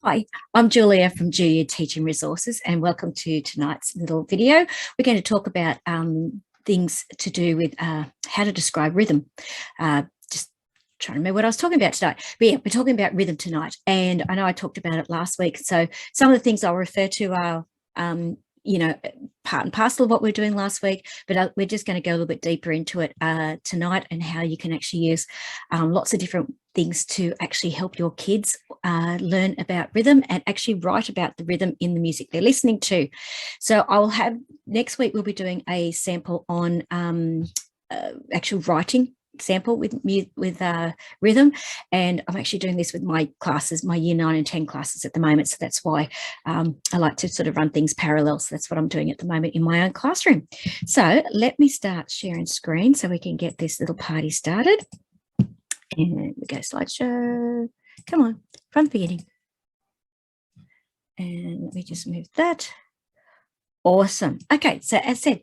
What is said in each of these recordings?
Hi, I'm Jooya from Jooya Teaching Resources, and welcome to tonight's little video. We're going to talk about things to do with how to describe rhythm. Just trying to remember what I was talking about tonight. But yeah, we're talking about rhythm tonight, and I know I talked about it last week. So some of the things I'll refer to are part and parcel of what we're doing last week, but we're just going to go a little bit deeper into it tonight, and how you can actually use lots of different things to actually help your kids learn about rhythm and actually write about the rhythm in the music they're listening to. So I'll have next week, we'll be doing a sample on actual writing sample with rhythm, and I'm actually doing this with my classes, my year 9 and 10 classes at the moment, so that's why I like to sort of run things parallel. So that's what I'm doing at the moment in my own classroom. So let me start sharing screen so we can get this little party started, and we go slideshow. Come on, from the beginning, and let me just move that. Awesome. Okay, so as said,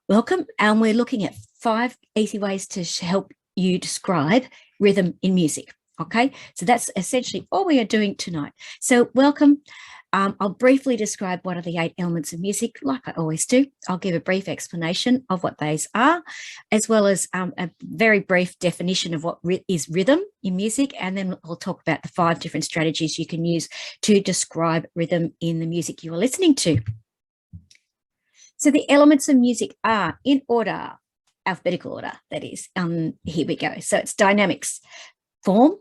welcome, and we're looking at 5 easy ways to help you describe rhythm in music. Okay, so that's essentially all we are doing tonight. So welcome. I'll briefly describe what are the 8 elements of music, like I always do. I'll give a brief explanation of what those are, as well as a very brief definition of what is rhythm in music, and then we'll talk about the 5 different strategies you can use to describe rhythm in the music you are listening to. So the elements of music are, in order, alphabetical order, that is. Here we go. So it's dynamics: form,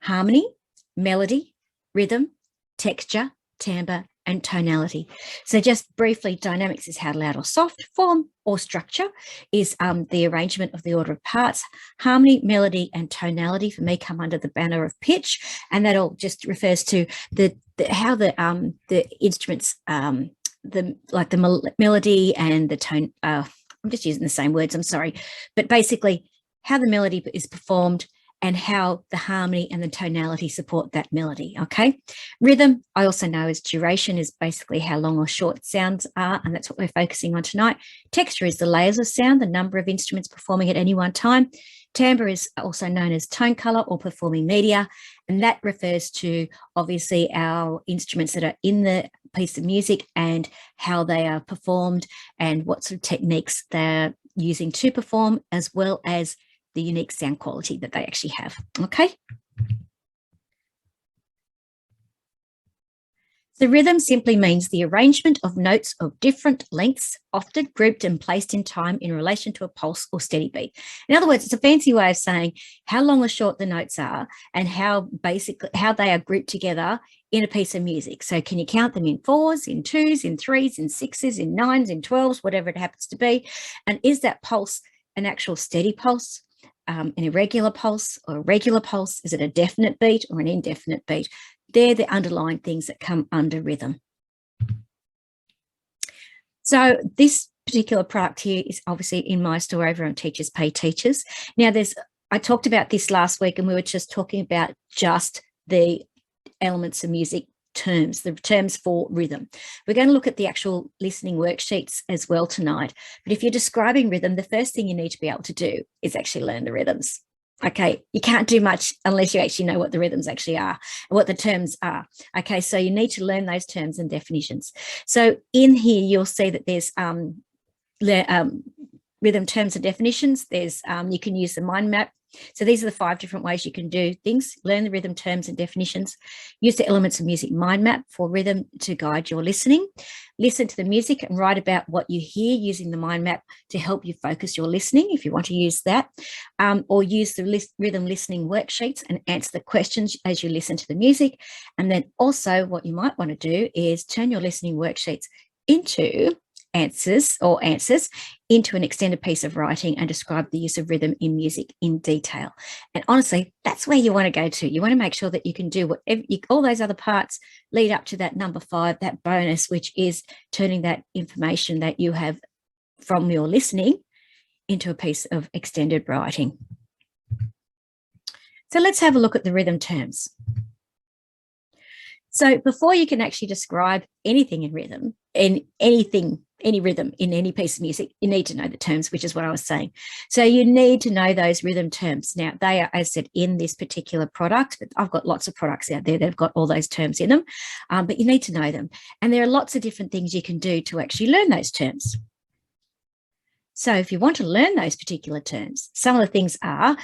harmony, melody, rhythm, texture, timbre, and tonality. So just briefly, dynamics is how loud or soft. Form or structure is the arrangement of the order of parts. Harmony, melody, and tonality for me come under the banner of pitch, and that all just refers to how the instruments the melody and the tone. I'm just using the same words, I'm sorry, but basically how the melody is performed and how the harmony and the tonality support that melody. Okay, rhythm, I also know as duration, is basically how long or short sounds are, and that's what we're focusing on tonight. Texture is the layers of sound, the number of instruments performing at any one time. Timbre is also known as tone color or performing media, and that refers to obviously our instruments that are in the piece of music and how they are performed and what sort of techniques they're using to perform, as well as the unique sound quality that they actually have. Okay. The rhythm simply means the arrangement of notes of different lengths, often grouped and placed in time in relation to a pulse or steady beat. In other words, it's a fancy way of saying how long or short the notes are and how they are grouped together in a piece of music. So can you count them in 4s, in 2s, in 3s, in 6s, in 9s, in 12s, whatever it happens to be? And is that pulse an actual steady pulse, an irregular pulse, or a regular pulse? Is it a definite beat or an indefinite beat? They're the underlying things that come under rhythm. So this particular product here is obviously in my store over on Teachers Pay Teachers. Now I talked about this last week, and we were just talking about just the elements of music terms, the terms for rhythm. We're going to look at the actual listening worksheets as well tonight. But if you're describing rhythm, the first thing you need to be able to do is actually learn the rhythms. Okay, you can't do much unless you actually know what the rhythms actually are, what the terms are. Okay, so you need to learn those terms and definitions. So in here, you'll see that there's rhythm terms and definitions. There's you can use the mind map. So these are the 5 different ways you can do things. Learn the rhythm terms and definitions. Use the elements of music mind map for rhythm to guide your listening. Listen to the music and write about what you hear using the mind map to help you focus your listening, if you want to use that. Or use the rhythm listening worksheets and answer the questions as you listen to the music. And then also what you might want to do is turn your listening worksheets into answers into an extended piece of writing and describe the use of rhythm in music in detail. And honestly, that's where you want to go to. You want to make sure that you can do whatever all those other parts lead up to that number 5, that bonus, which is turning that information that you have from your listening into a piece of extended writing. So let's have a look at the rhythm terms. So before you can actually describe anything in rhythm, any rhythm in any piece of music, you need to know the terms, which is what I was saying. So you need to know those rhythm terms. Now, they are, as I said, in this particular product, but I've got lots of products out there that have got all those terms in them, but you need to know them. And there are lots of different things you can do to actually learn those terms. So if you want to learn those particular terms, some of the things are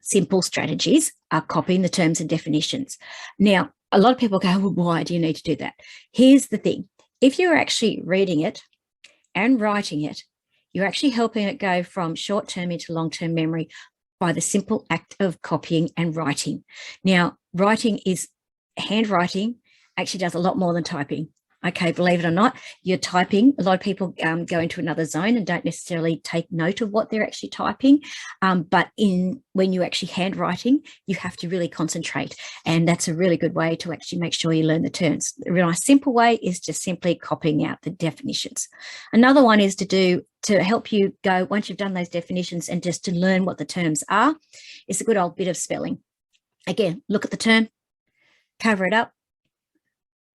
simple strategies are copying the terms and definitions. Now, a lot of people go, well, why do you need to do that? Here's the thing. If you're actually reading it and writing it, you're actually helping it go from short-term into long-term memory by the simple act of copying and writing. Now, handwriting actually does a lot more than typing. Okay, believe it or not, you're typing. A lot of people go into another zone and don't necessarily take note of what they're actually typing. But when you're actually handwriting, you have to really concentrate. And that's a really good way to actually make sure you learn the terms. A really nice simple way is just simply copying out the definitions. Another one is to help you go, once you've done those definitions and just to learn what the terms are, is a good old bit of spelling. Again, look at the term, cover it up,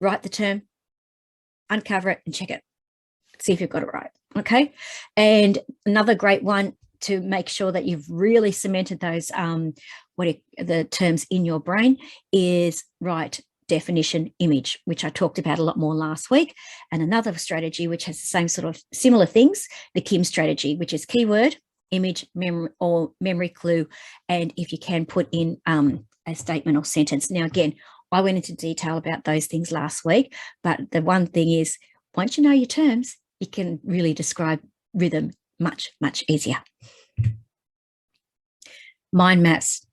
write the term, uncover it and check it, see if you've got it right. Okay. And another great one to make sure that you've really cemented those the terms in your brain is write definition image, which I talked about a lot more last week. And another strategy which has the same sort of similar things, the KIM strategy, which is keyword, image, memory, or memory clue, and if you can put in a statement or sentence. Now again, I went into detail about those things last week, but the one thing is, once you know your terms, you can really describe rhythm much, much easier. Mind maps.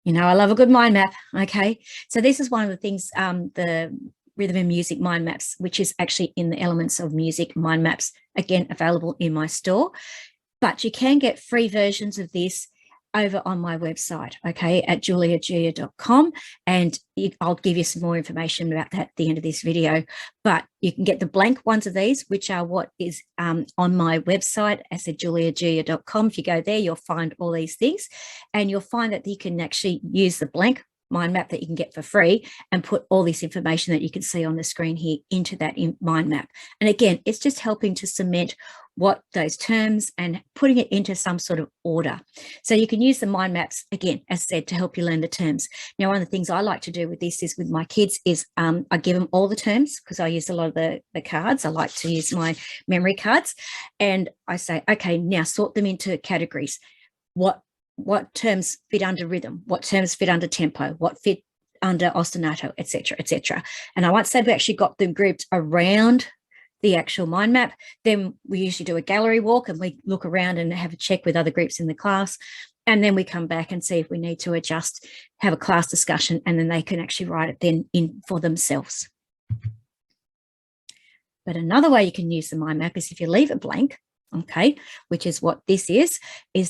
You know, I love a good mind map. Okay, so this is one of the things, the Rhythm and Music mind maps, which is actually in the Elements of Music mind maps, again, available in my store. But you can get free versions of this over on my website, okay, at jooya.com, and I'll give you some more information about that at the end of this video. But you can get the blank ones of these, which are what is on my website, as at jooya.com. If you go there, you'll find all these things, and you'll find that you can actually use the blank mind map that you can get for free and put all this information that you can see on the screen here into that mind map. And again, it's just helping to cement what those terms and putting it into some sort of order. So you can use the mind maps, again, as said, to help you learn the terms. Now, one of the things I like to do with this is with my kids is I give them all the terms, because I use a lot of the cards. I like to use my memory cards, and I say, okay, now sort them into categories. What terms fit under rhythm? What terms fit under tempo? What fit under ostinato, etc., etc. And once they've actually got them grouped around the actual mind map, then we usually do a gallery walk and we look around and have a check with other groups in the class. And then we come back and see if we need to adjust, have a class discussion, and then they can actually write it then in for themselves. But another way you can use the mind map is if you leave it blank, okay, which is what this is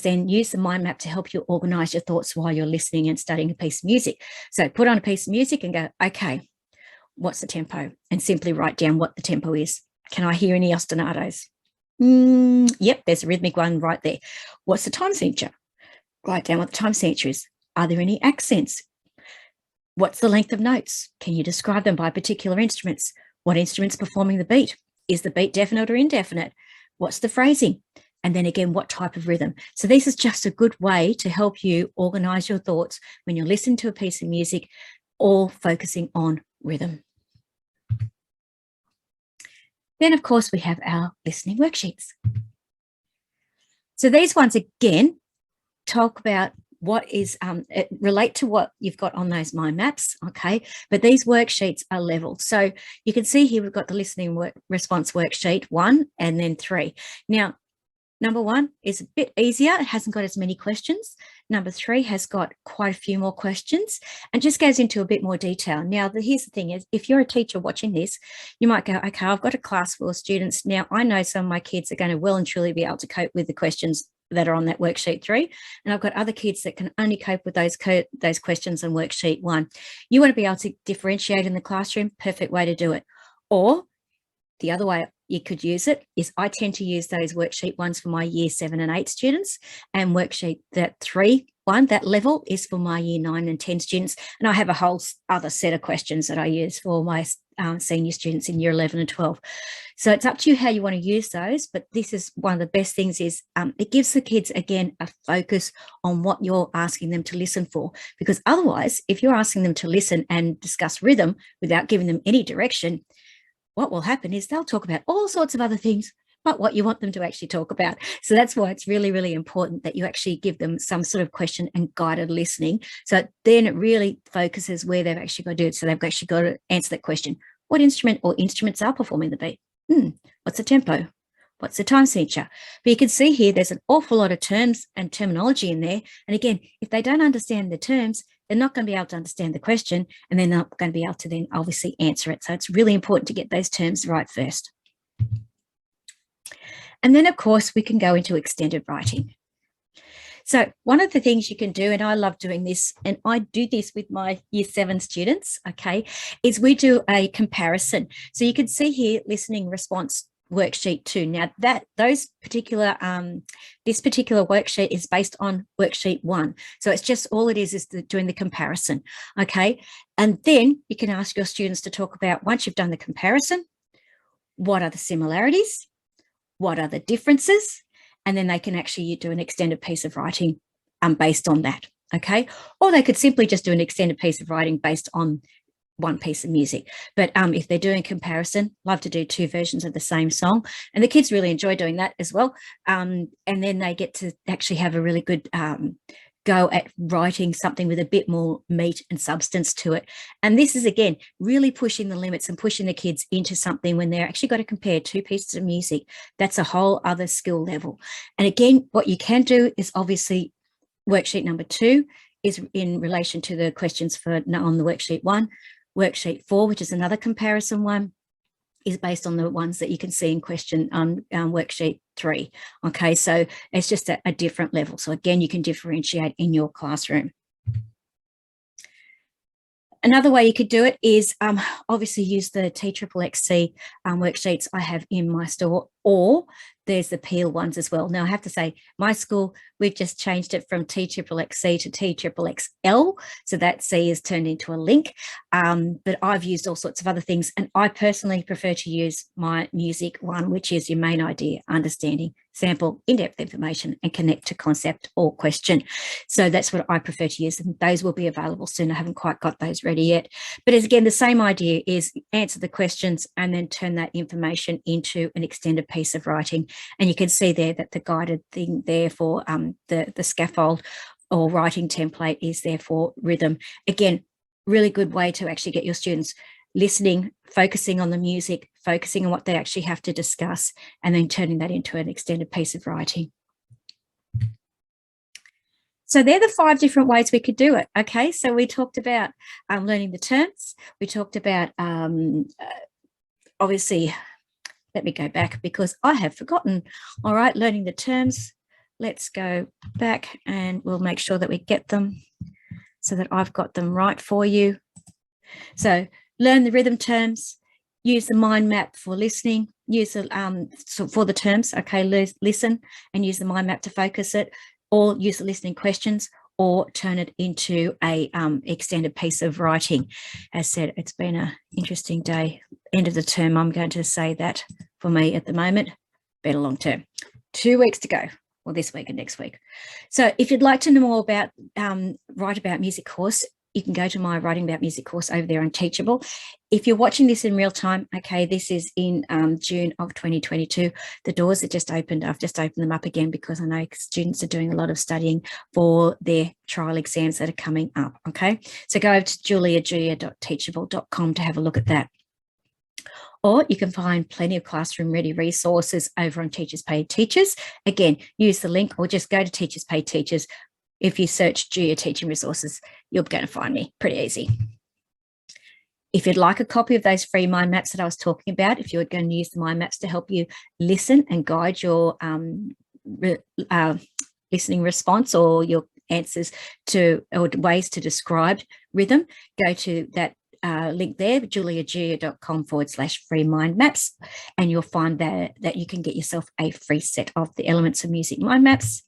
then use the mind map to help you organize your thoughts while you're listening and studying a piece of music. So put on a piece of music and go, okay, what's the tempo? And simply write down what the tempo is. Can I hear any ostinatos? Yep, there's a rhythmic one right there. What's the time signature? Write down what the time signature is. Are there any accents? What's the length of notes? Can you describe them by particular instruments? What instrument's performing the beat? Is the beat definite or indefinite? What's the phrasing? And then again, what type of rhythm? So this is just a good way to help you organize your thoughts when you're listening to a piece of music, all focusing on rhythm. Then, of course, we have our listening worksheets. So these ones, again, talk about what is, relate to what you've got on those mind maps, okay? But these worksheets are leveled. So you can see here we've got the listening response worksheet 1 and then 3. Now, number 1 is a bit easier. It hasn't got as many questions. Number 3 has got quite a few more questions and just goes into a bit more detail. Now, here's the thing is, if you're a teacher watching this, you might go, okay, I've got a class full of students. Now, I know some of my kids are going to well and truly be able to cope with the questions that are on that worksheet 3. And I've got other kids that can only cope with those questions on worksheet 1. You want to be able to differentiate in the classroom, perfect way to do it. Or the other way you could use it is I tend to use those worksheet 1s for my year 7 and 8 students, and worksheet 3 one, that level is for my year 9 and 10 students. And I have a whole other set of questions that I use for my senior students in year 11 and 12. So it's up to you how you want to use those. But this is one of the best things is it gives the kids, again, a focus on what you're asking them to listen for. Because otherwise, if you're asking them to listen and discuss rhythm without giving them any direction, what will happen is they'll talk about all sorts of other things, but what you want them to actually talk about. So that's why it's really, really important that you actually give them some sort of question and guided listening. So then it really focuses where they've actually got to do it. So they've actually got to answer that question. What instrument or instruments are performing the beat? What's the tempo? What's the time signature? But you can see here, there's an awful lot of terms and terminology in there. And again, if they don't understand the terms, they're not going to be able to understand the question, and they're not going to be able to then obviously answer it. So it's really important to get those terms right first. And then, of course, we can go into extended writing. So one of the things you can do, and I love doing this, and I do this with my year 7 students, okay, is we do a comparison. So you can see here, listening response worksheet 2. Now this particular worksheet is based on worksheet 1. So it's just all it is doing the comparison, okay? And then you can ask your students to talk about, once you've done the comparison, what are the similarities? What are the differences? And then they can actually do an extended piece of writing based on that, okay? Or they could simply just do an extended piece of writing based on one piece of music. But if they're doing comparison, love to do 2 versions of the same song. And the kids really enjoy doing that as well. And then they get to actually have a really good go at writing something with a bit more meat and substance to it. And this is, again, really pushing the limits and pushing the kids into something when they're actually got to compare 2 pieces of music. That's a whole other skill level. And again, what you can do is obviously worksheet number 2 is in relation to the questions on the worksheet 1. Worksheet 4, which is another comparison one, is based on the ones that you can see in question on worksheet 3. Okay, so it's just a different level. So again, you can differentiate in your classroom. Another way you could do it is obviously use the TXXC worksheets I have in my store, or there's the Peel ones as well. Now, I have to say, my school, we've just changed it from TXXC to TXXL, so that C is turned into a link. But I've used all sorts of other things, and I personally prefer to use my music one, which is your main idea, understanding, sample, in-depth information, and connect to concept or question. So that's what I prefer to use, and those will be available soon. I haven't quite got those ready yet. But as again, the same idea is answer the questions and then turn that information into an extended piece of writing. And you can see there that the guided thing there for the scaffold or writing template is there for rhythm. Again, really good way to actually get your students listening, focusing on the music, focusing on what they actually have to discuss, and then turning that into an extended piece of writing. So they're the 5 different ways we could do it. Okay, so we talked about learning the terms. We talked about obviously, let me go back because I have forgotten. All right, learning the terms. Let's go back and we'll make sure that we get them so that I've got them right for you. So learn the rhythm terms, use the mind map for listening, use the so for the terms, okay, listen and use the mind map to focus it, or use the listening questions, or turn it into a extended piece of writing. As said, it's been an interesting day. End of the term, I'm going to say that for me at the moment, been a long term. 2 weeks to go, well, this week and next week. So if you'd like to know more about Write About Music course, you can go to my Writing About Music course over there on Teachable. If you're watching this in real time, okay, this is in June of 2022. The doors are just opened. I've just opened them up again because I know students are doing a lot of studying for their trial exams that are coming up, okay? So go over to jooya.teachable.com to have a look at that. Or you can find plenty of classroom ready resources over on Teachers Paid Teachers. Again, use the link or just go to Teachers Paid Teachers. If you search Jooya Teaching Resources, you're going to find me. Pretty easy. If you'd like a copy of those free mind maps that I was talking about, if you're going to use the mind maps to help you listen and guide your listening response or your answers to, or ways to describe rhythm, go to that link there, juliajooya.com/free mind maps, and you'll find that you can get yourself a free set of the Elements of Music mind maps.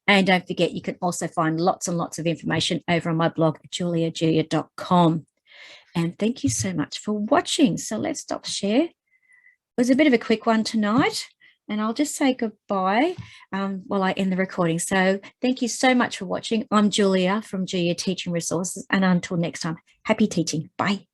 And don't forget, you can also find lots and lots of information over on my blog at jooya.com. And thank you so much for watching. So let's stop share. It was a bit of a quick one tonight, and I'll just say goodbye while I end the recording. So thank you so much for watching. I'm Jooya from Jooya Teaching Resources, and until next time, happy teaching. Bye.